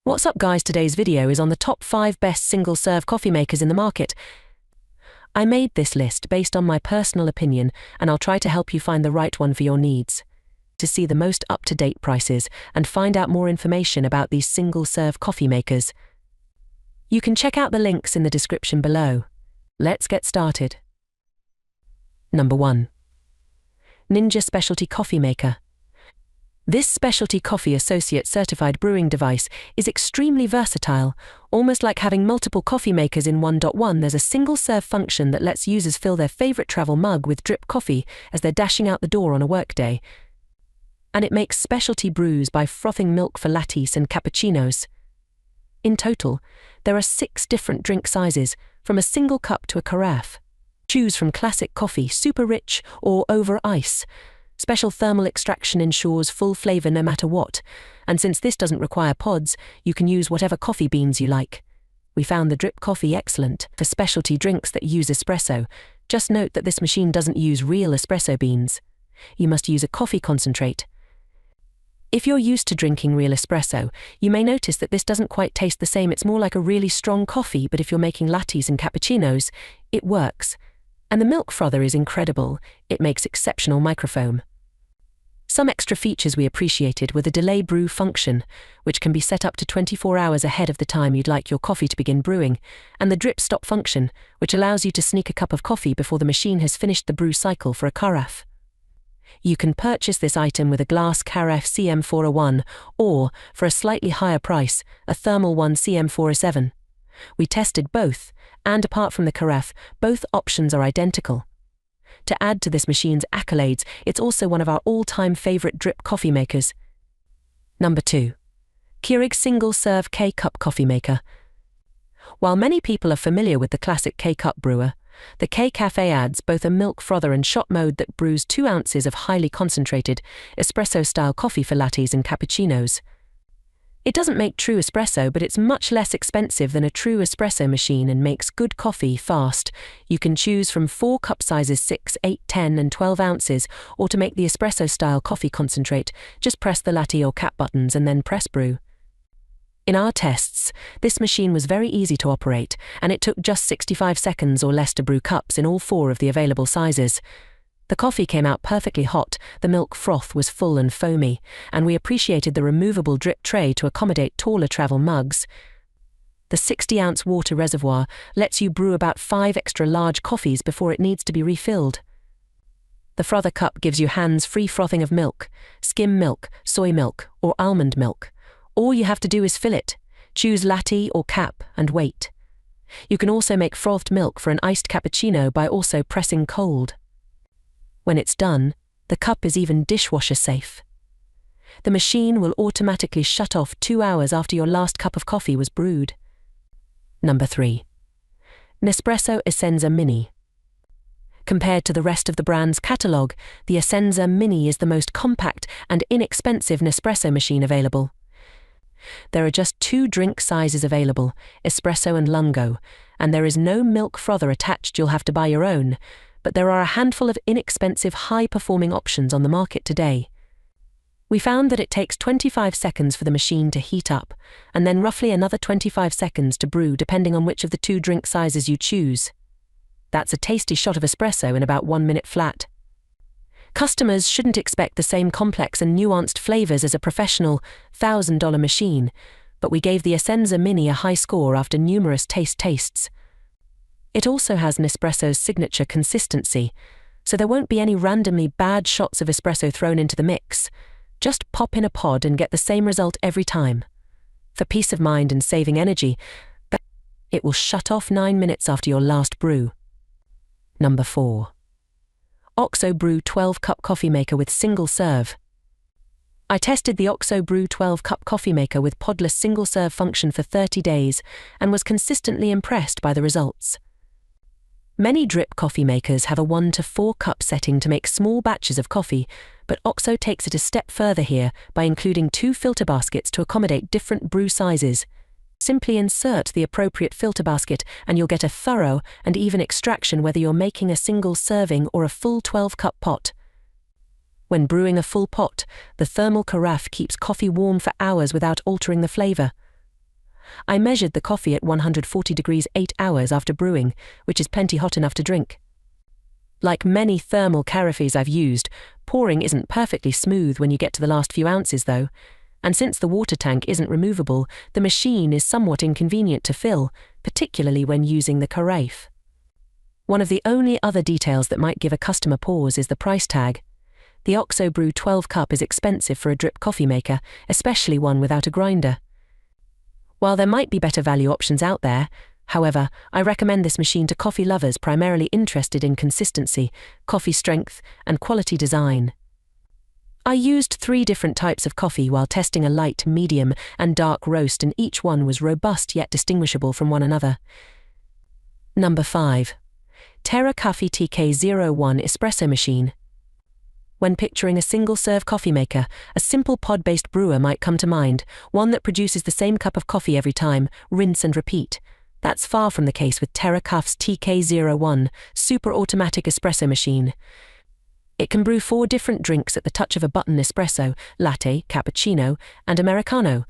What's up guys, today's video is on the top 5 best single-serve coffee makers in the market. I made this list based on my personal opinion, and I'll try to help you find the right one for your needs. To see the most up-to-date prices and find out more information about these single-serve coffee makers, you can check out the links in the description below. Let's get started. Number 1. Ninja Specialty Coffee Maker. This specialty coffee associate certified brewing device is extremely versatile, almost like having multiple coffee makers in 1.1. There's a single serve function that lets users fill their favorite travel mug with drip coffee as they're dashing out the door on a workday. And it makes specialty brews by frothing milk for lattes and cappuccinos. In total, there are 6 different drink sizes, from a single cup to a carafe. Choose from classic coffee, super rich, or over ice. Special thermal extraction ensures full flavor no matter what, and since this doesn't require pods, you can use whatever coffee beans you like. We found the drip coffee excellent for specialty drinks that use espresso. Just note that this machine doesn't use real espresso beans. You must use a coffee concentrate. If you're used to drinking real espresso, you may notice that this doesn't quite taste the same. It's more like a really strong coffee, but if you're making lattes and cappuccinos, it works. And the milk frother is incredible. It makes exceptional microfoam. Some extra features we appreciated were the delay brew function, which can be set up to 24 hours ahead of the time you'd like your coffee to begin brewing, and the drip stop function, which allows you to sneak a cup of coffee before the machine has finished the brew cycle for a carafe. You can purchase this item with a glass carafe CM401 or, for a slightly higher price, a thermal one CM407. We tested both, and apart from the carafe, both options are identical. To add to this machine's accolades, it's also one of our all-time favorite drip coffee makers. Number 2. Keurig Single-Serve K-Cup Coffee Maker. While many people are familiar with the classic K-Cup brewer, the Kaffe adds both a milk frother and shot mode that brews 2 ounces of highly concentrated, espresso-style coffee for lattes and cappuccinos. It doesn't make true espresso, but it's much less expensive than a true espresso machine and makes good coffee fast. You can choose from 4 cup sizes: 6, 8, 10 and 12 ounces, or to make the espresso-style coffee concentrate, just press the latte or cap buttons and then press brew. In our tests, this machine was very easy to operate, and it took just 65 seconds or less to brew cups in all 4 of the available sizes. The coffee came out perfectly hot, the milk froth was full and foamy, and we appreciated the removable drip tray to accommodate taller travel mugs. The 60-ounce water reservoir lets you brew about 5 extra large coffees before it needs to be refilled. The frother cup gives you hands-free frothing of milk, skim milk, soy milk, or almond milk. All you have to do is fill it, choose latte or cap, and wait. You can also make frothed milk for an iced cappuccino by also pressing cold. When it's done, the cup is even dishwasher safe. The machine will automatically shut off 2 hours after your last cup of coffee was brewed. Number 3. Nespresso Essenza Mini. Compared to the rest of the brand's catalogue, the Essenza Mini is the most compact and inexpensive Nespresso machine available. There are just 2 drink sizes available, espresso and lungo, and there is no milk frother attached. You'll have to buy your own, but there are a handful of inexpensive, high-performing options on the market today. We found that it takes 25 seconds for the machine to heat up, and then roughly another 25 seconds to brew depending on which of the 2 drink sizes you choose. That's a tasty shot of espresso in about 1 minute flat. Customers shouldn't expect the same complex and nuanced flavors as a professional $1,000 machine, but we gave the Essenza Mini a high score after numerous tests. It also has Nespresso's signature consistency, so there won't be any randomly bad shots of espresso thrown into the mix. Just pop in a pod and get the same result every time. For peace of mind and saving energy, it will shut off 9 minutes after your last brew. Number 4. OXO Brew 12-Cup Coffee Maker with Single Serve. I tested the OXO Brew 12-Cup Coffee Maker with podless single-serve function for 30 days and was consistently impressed by the results. Many drip coffee makers have a 1 to 4 cup setting to make small batches of coffee, but OXO takes it a step further here by including 2 filter baskets to accommodate different brew sizes. Simply insert the appropriate filter basket and you'll get a thorough and even extraction whether you're making a single serving or a full 12-cup pot. When brewing a full pot, the thermal carafe keeps coffee warm for hours without altering the flavor. I measured the coffee at 140 degrees 8 hours after brewing, which is plenty hot enough to drink. Like many thermal carafes I've used, pouring isn't perfectly smooth when you get to the last few ounces though, and since the water tank isn't removable, the machine is somewhat inconvenient to fill, particularly when using the carafe. One of the only other details that might give a customer pause is the price tag. The OXO Brew 12 cup is expensive for a drip coffee maker, especially one without a grinder. While there might be better value options out there, however, I recommend this machine to coffee lovers primarily interested in consistency, coffee strength, and quality design. I used 3 different types of coffee while testing a light, medium, and dark roast, and each one was robust yet distinguishable from one another. Number 5. Terra Kaffe TK01 Espresso Machine. When picturing a single-serve coffee maker, a simple pod-based brewer might come to mind, one that produces the same cup of coffee every time, rinse and repeat. That's far from the case with Terra Kaffe's TK01 super automatic espresso machine. It can brew 4 different drinks at the touch of a button: espresso, latte, cappuccino, and americano.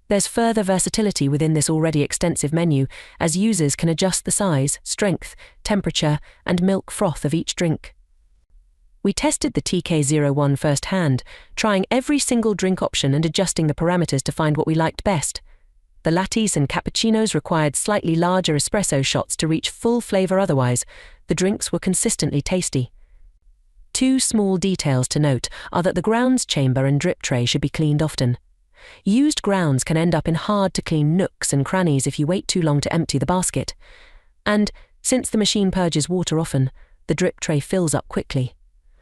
There's further versatility within this already extensive menu, as users can adjust the size, strength, temperature, and milk froth of each drink. We tested the TK01 firsthand, trying every single drink option and adjusting the parameters to find what we liked best. The lattes and cappuccinos required slightly larger espresso shots to reach full flavor. Otherwise, the drinks were consistently tasty. 2 small details to note are that the grounds chamber and drip tray should be cleaned often. Used grounds can end up in hard-to-clean nooks and crannies if you wait too long to empty the basket. And, since the machine purges water often, the drip tray fills up quickly.